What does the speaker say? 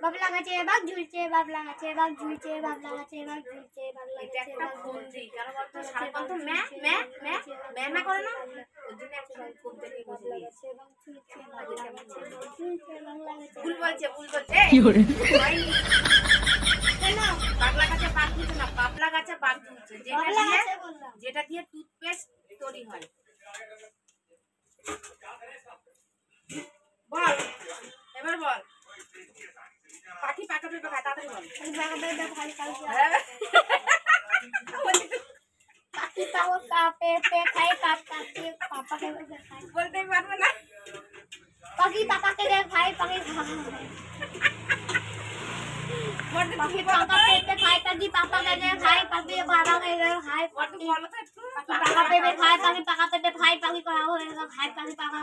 বাবলা গাছে বাঘ ঝুলছে, বাবলা গাছে বাঘ ঝুলছে, বাবলা গাছে বাঘ ঝুলছে, বাবলা এটা গাছে একটা বাঘ ফোন ঝুলছে। দিই কেন বলতো সারাক্ষণ তো ম্যা ম্যা ম্যা ম্যা ম্যা করে না ওর জন্য একটা ফোন দেখে বসে বাবলা দিয়েছি। গাছে বাঘ ঝুলছে, বাবলা গাছে বাঘ ঝুলছে, বাবলা গাছে ভুল বলছে হয়নি। কেন? বাবলা গাছে বাঘ ঝুলছে না, বাবলা গাছে বাঘ ঝুলছে, বাবলা গাছে বললাম। যেটা দিয়ে টুথপেস্ট তৈরি হয়। বল এবার বল পাখি পাকা পেঁপে খায় তাড়াতাড়ি বল। পাখি পাও পেঁপে খায়, কাকে পাপাকে খায়। বলতেই পারবো না। পাখি পাপাকে খায়, পাখি পাখি পাকা পেঁপে খায়, পাখি পাপাকে খায়, পাখি বাবাকে খায়, পাখি বলো তো একটু। পাকা পেঁপে খায়, পাখি পাকা পেঁপে খায়, পাখি খায়, পাখি পাকা